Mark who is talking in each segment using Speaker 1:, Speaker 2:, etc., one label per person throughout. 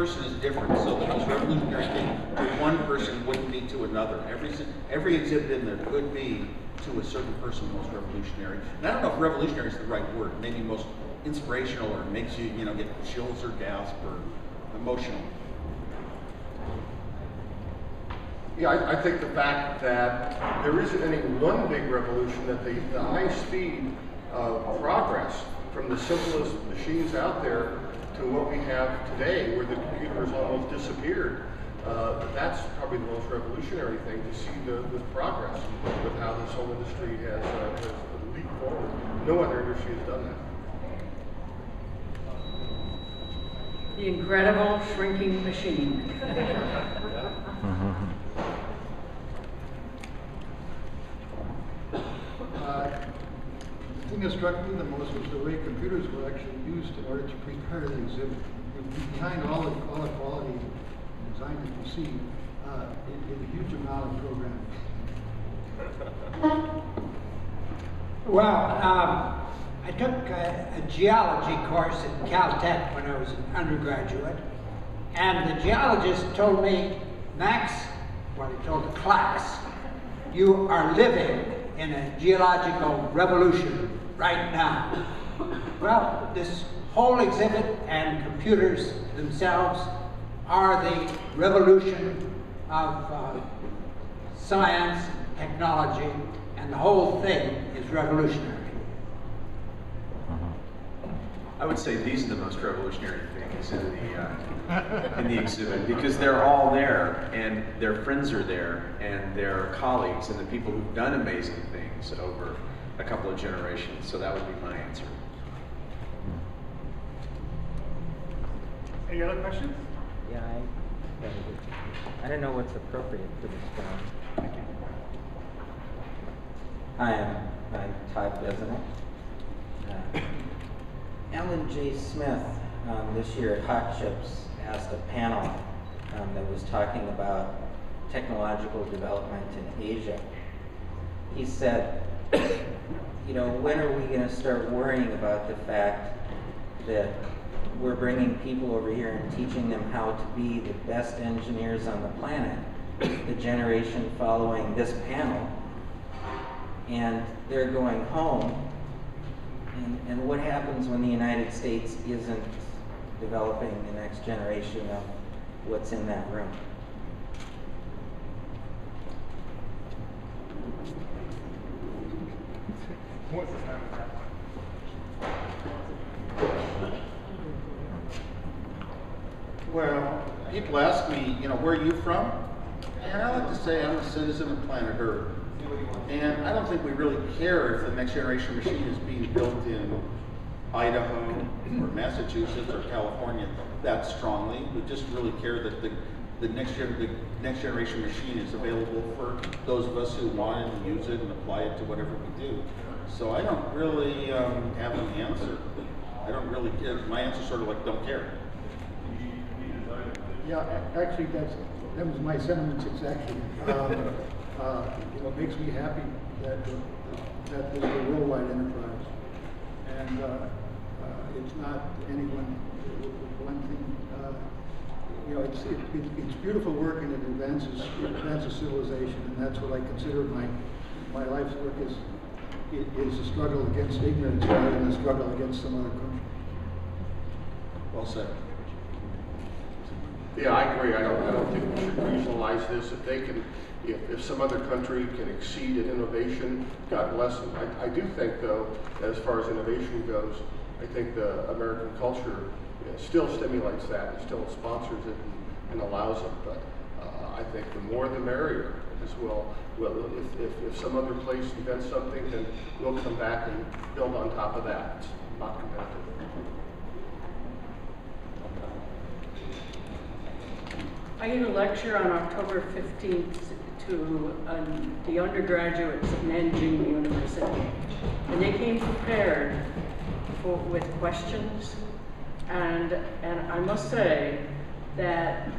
Speaker 1: person is different, so the most revolutionary thing to one person wouldn't be to another. Every exhibit in there could be to a certain person most revolutionary. And I don't know if revolutionary is the right word. Maybe most inspirational, or makes you, get chills or gasp or emotional.
Speaker 2: Yeah, I think the fact that there isn't any one big revolution, that the high speed of progress from the simplest machines out there to what we have today, where the computer has almost disappeared, that's probably the most revolutionary thing, to see the progress with how this whole industry has leaped forward. No other industry has done that.
Speaker 3: The incredible shrinking machine.
Speaker 4: The thing that struck me the most was the way computers were actually used in order to prepare the exhibit. Behind all the quality and design that you see is a huge amount of programming.
Speaker 5: Well, I took a geology course at Caltech when I was an undergraduate, and the geologist told me, Max, what he told the class, you are living in a geological revolution right now. Well, this whole exhibit and computers themselves are the revolution of science, technology, and the whole thing is revolutionary.
Speaker 6: I would say these are the most revolutionary things in the exhibit, because they're all there, and their friends are there, and their colleagues, and the people who've done amazing things over a couple of generations. So that would be my answer.
Speaker 7: Any other questions?
Speaker 8: Yeah, I don't know what's appropriate for this film.
Speaker 7: Thank you.
Speaker 8: Hi, I'm Todd Bezenek. Ellen J. Smith this year at Hot Chips asked a panel that was talking about technological development in Asia. He said, when are we going to start worrying about the fact that we're bringing people over here and teaching them how to be the best engineers on the planet, the generation following this panel, and they're going home, and what happens when the United States isn't developing the next generation of what's in that room?
Speaker 7: What's the time of that one?
Speaker 1: Well, people ask me, where are you from? And I like to say I'm a citizen of planet Earth. And I don't think we really care if the next generation machine is being built in Idaho or Massachusetts or California that strongly. We just really care that the next generation machine is available for those of us who want it and use it and apply it to whatever we do. So I don't really have an answer. I don't really care. My answer is sort of like, don't care.
Speaker 4: Yeah, actually, that was my sentiments exactly. It makes me happy that this is a worldwide enterprise, and it's not anyone one thing. It's beautiful work, and it advances civilization, and that's what I consider my life's work is a struggle against ignorance rather than a struggle against some other country.
Speaker 1: Well said.
Speaker 2: Yeah, I agree. I don't think we should regionalize this. If some other country can exceed in innovation, God bless them. I do think, though, as far as innovation goes, I think the American culture still stimulates that, and still sponsors it and allows it. But I think the more the merrier as well. Well, if some other place invents something, then we'll come back and build on top of that. It's not competitive.
Speaker 3: I gave a lecture on October 15th to the undergraduates at Nanjing University, and they came prepared with questions, and I must say that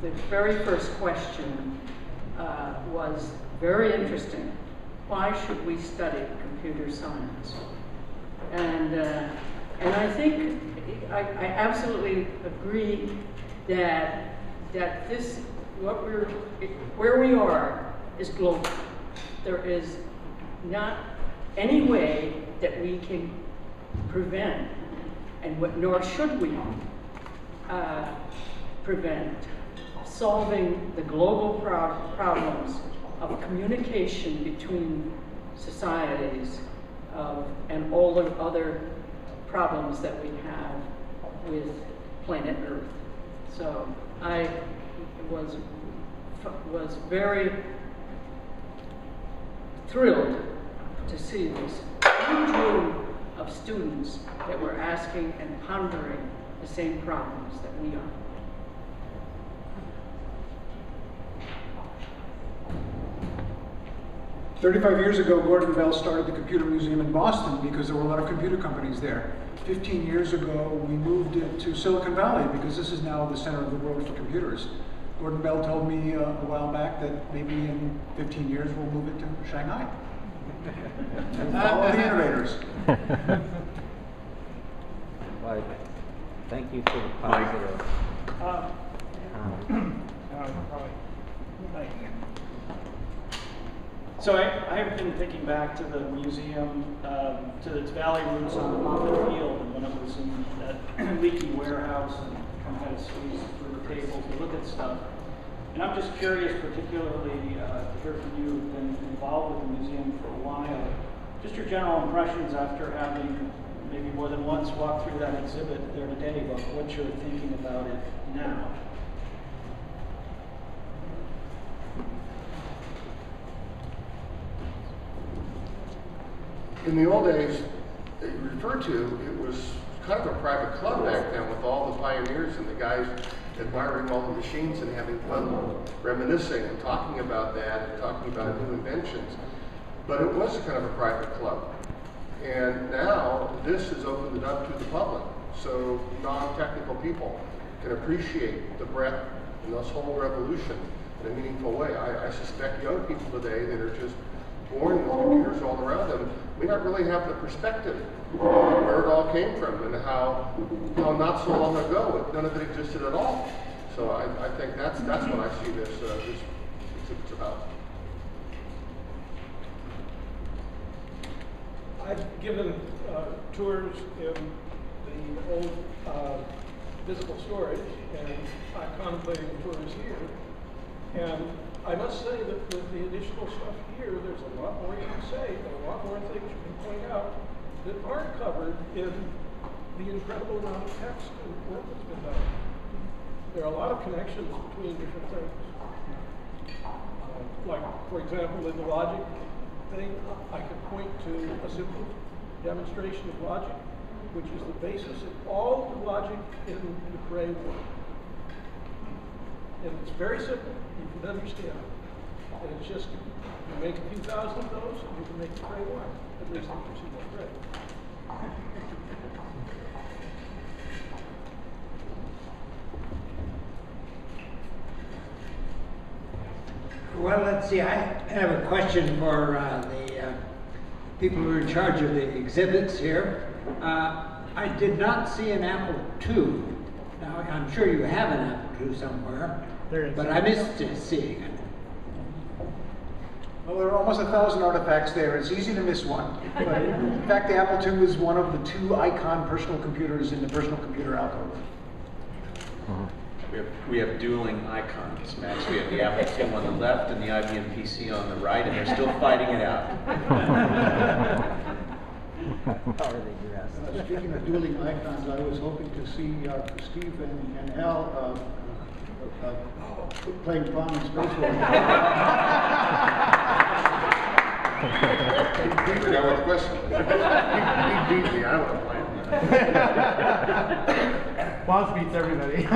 Speaker 3: the very first question was very interesting. Why should we study computer science? And I think I absolutely agree that this, where we are is global. There is not any way that we can prevent, nor should we prevent, solving the global problems of communication between societies and all the other problems that we have with planet Earth. So I was very thrilled to see this huge room of students that were asking and pondering the same problems that we are.
Speaker 4: 35 years ago, Gordon Bell started the Computer Museum in Boston because there were a lot of computer companies there. 15 years ago, we moved it to Silicon Valley because this is now the center of the world for computers. Gordon Bell told me a while back that maybe in 15 years we'll move it to Shanghai. And follow the innovators.
Speaker 8: Well, thank you for the positive.
Speaker 7: So I have been thinking back to the museum, to its valley roots on the Moffett Field, and when it was in that leaky warehouse and kind of had to squeeze through the table to look at stuff. And I'm just curious, particularly to hear from you who've been involved with the museum for a while, just your general impressions after having maybe more than once walked through that exhibit there today, about what you're thinking about it now.
Speaker 2: In the old days that you referred to, it was kind of a private club back then with all the pioneers and the guys admiring all the machines and having fun reminiscing and talking about that and talking about new inventions. But it was kind of a private club. And now this has opened it up to the public, so non-technical people can appreciate the breadth and this whole revolution in a meaningful way. I suspect young people today that are just born with computers all around them may not really have the perspective of where it all came from and how not so long ago none of it existed at all. So I think that's what I see this exhibit's about.
Speaker 9: I've given tours in the old physical storage, and I'm contemplating tours here. And I must say that with the additional stuff here, there's a lot more you can say, and a lot more things you can point out that aren't covered in the incredible amount of text and work that's been done. There are a lot of connections between different things. Like, for example, in the logic thing, I could point to a simple demonstration of logic, which is the basis of all the logic in the Cray work. And it's very simple, you can understand it. And it's just, you make a few thousand of those, and you can make the Cray work. At least you can see what Cray.
Speaker 5: Well, let's see, I have a question for the people who are in charge of the exhibits here. I did not see an Apple II. Now, I'm sure you have an Apple II somewhere, but I missed seeing it.
Speaker 4: Well, there are almost 1,000 artifacts there. It's easy to miss one. But in fact, the Apple II is one of the 2 icon personal computers in the personal computer alcove.
Speaker 6: We have dueling icons, Max. We have the Apple II on the left and the IBM PC on the right, and they're still fighting it out.
Speaker 8: How are they dressed?
Speaker 4: Speaking of dueling icons, I was hoping to see Steve and Al playing Pong in Space War.
Speaker 2: I forgot what the question was. He beat me, I don't want to play.
Speaker 7: Boss beats everybody.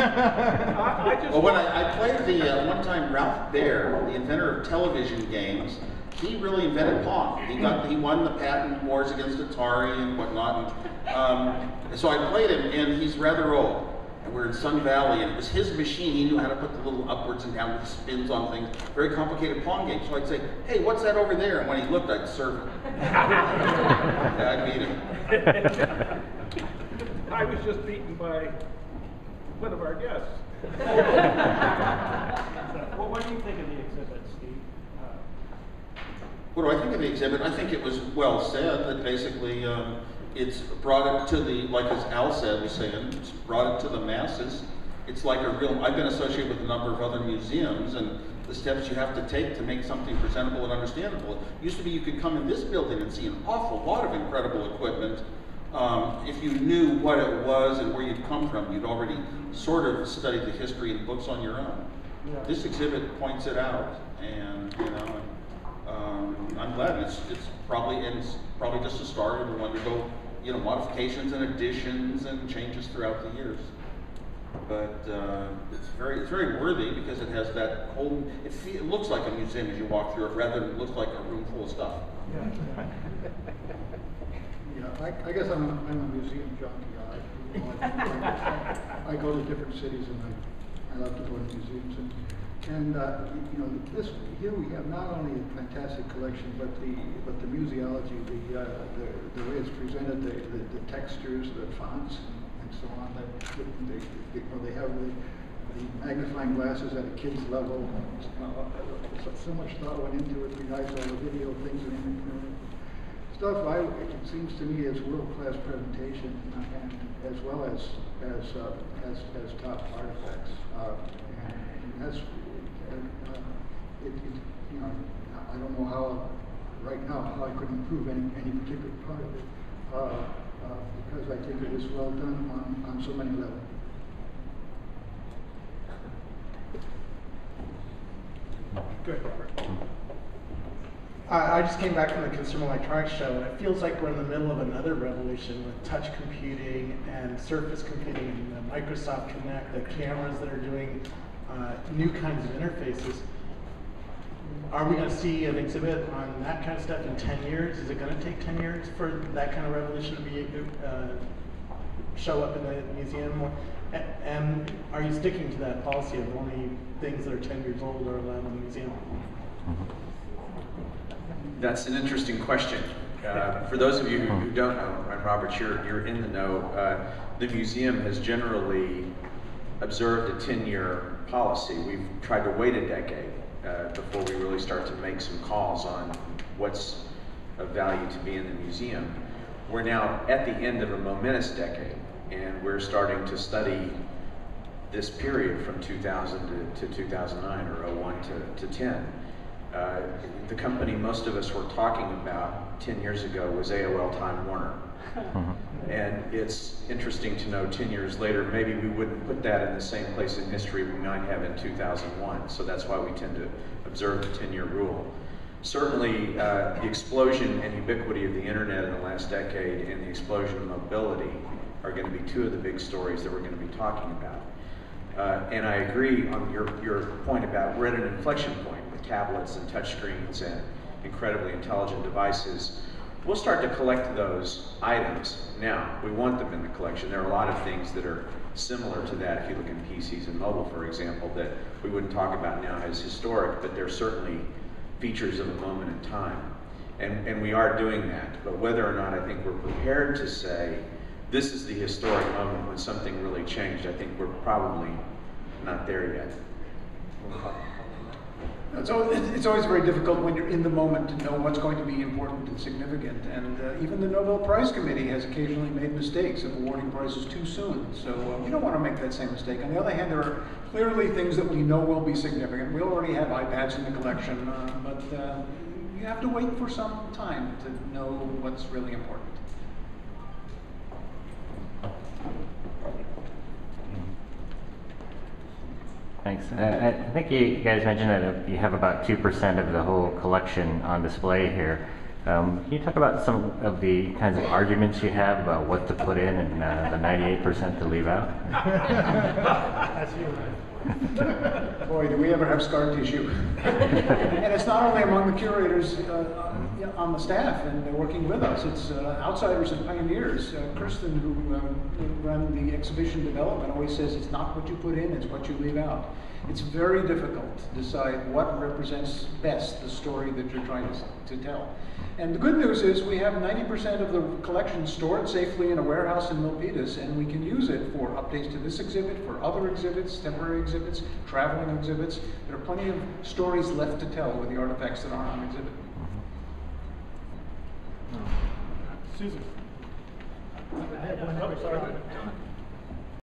Speaker 1: Well, when I played the one time Ralph Baer, the inventor of television games, he really invented Pong. He won the patent wars against Atari and whatnot. And so I played him, and he's rather old. And we're in Sun Valley, and it was his machine. He knew how to put the little upwards and downwards spins on things. Very complicated Pong game. So I'd say, "Hey, what's that over there?" And when he looked, I'd serve it. I'd beat him.
Speaker 9: I was just beaten by one of our guests.
Speaker 7: Well, what do you think of the exhibit, Steve?
Speaker 1: What do I think of the exhibit? I think it was well said that basically it's brought it to the, like as Al said, was saying, it's brought it to the masses. It's like a real, I've been associated with a number of other museums and the steps you have to take to make something presentable and understandable. It used to be you could come in this building and see an awful lot of incredible equipment. If you knew what it was and where you'd come from, you'd already sort of studied the history in books on your own.
Speaker 7: Yeah.
Speaker 1: This exhibit points it out, and you know, I'm glad it's probably just a start, and we'll undergo modifications and additions and changes throughout the years. But it's very worthy because it has that whole. It looks like a museum as you walk through it, rather than it looks like a room full of stuff.
Speaker 7: Yeah.
Speaker 4: Yeah, I guess I'm a museum junkie. I go to different cities and I love to go to museums and this here we have not only a fantastic collection but the museology, the way it's presented, the textures, the fonts and so on. That they have the magnifying glasses at a kid's level. So much thought went into it. Besides all the video things and stuff, it seems to me is world-class presentation, and as well as top artifacts. And that's I don't know how right now how I could improve any particular part of it because I think it is well done on so many levels.
Speaker 10: Good. I just came back from the Consumer Electronics Show, and it feels like we're in the middle of another revolution with touch computing and surface computing and Microsoft Connect, the cameras that are doing new kinds of interfaces. Are we going to see an exhibit on that kind of stuff in 10 years? Is it going to take 10 years for that kind of revolution to show up in the museum? And are you sticking to that policy of only things that are 10 years old are allowed in the museum?
Speaker 6: That's an interesting question. For those of you who don't know, and Robert, you're in the know, the museum has generally observed a 10-year policy. We've tried to wait a decade before we really start to make some calls on what's of value to be in the museum. We're now at the end of a momentous decade, and we're starting to study this period from 2000 to 2009, or 01 to 10. The company most of us were talking about 10 years ago was AOL Time Warner. And it's interesting to know 10 years later, maybe we wouldn't put that in the same place in history we might have in 2001. So that's why we tend to observe the 10-year rule. Certainly, the explosion and ubiquity of the internet in the last decade and the explosion of mobility are going to be two of the big stories that we're going to be talking about. And I agree on your point about we're at an inflection point with tablets and touchscreens and incredibly intelligent devices. We'll start to collect those items now. We want them in the collection. There are a lot of things that are similar to that if you look in PCs and mobile, for example, that we wouldn't talk about now as historic, but they're certainly features of a moment in time. And we are doing that. But whether or not I think we're prepared to say, this is the historic moment when something really changed, I think we're probably not there yet.
Speaker 4: It's always very difficult when you're in the moment to know what's going to be important and significant. And even the Nobel Prize Committee has occasionally made mistakes of awarding prizes too soon. So we don't want to make that same mistake. On the other hand, there are clearly things that we know will be significant. We already have iPads in the collection, but you have to wait for some time to know what's really important.
Speaker 11: Thanks. I think you guys mentioned that you have about 2% of the whole collection on display here. Can you talk about some of the kinds of arguments you have about what to put in and the 98% to leave out?
Speaker 4: That's you. Boy, do we ever have scar tissue. And it's not only among the curators on the staff and they're working with us, it's outsiders and pioneers. Kirsten, who ran the exhibition development, always says it's not what you put in, it's what you leave out. It's very difficult to decide what represents best the story that you're trying to tell. And the good news is we have 90% of the collection stored safely in a warehouse in Milpitas, and we can use it for updates to this exhibit, for other exhibits, temporary exhibits, traveling exhibits. There are plenty of stories left to tell with the artifacts that aren't on exhibit.
Speaker 9: Susan.
Speaker 4: I have one.
Speaker 9: Oh, sorry.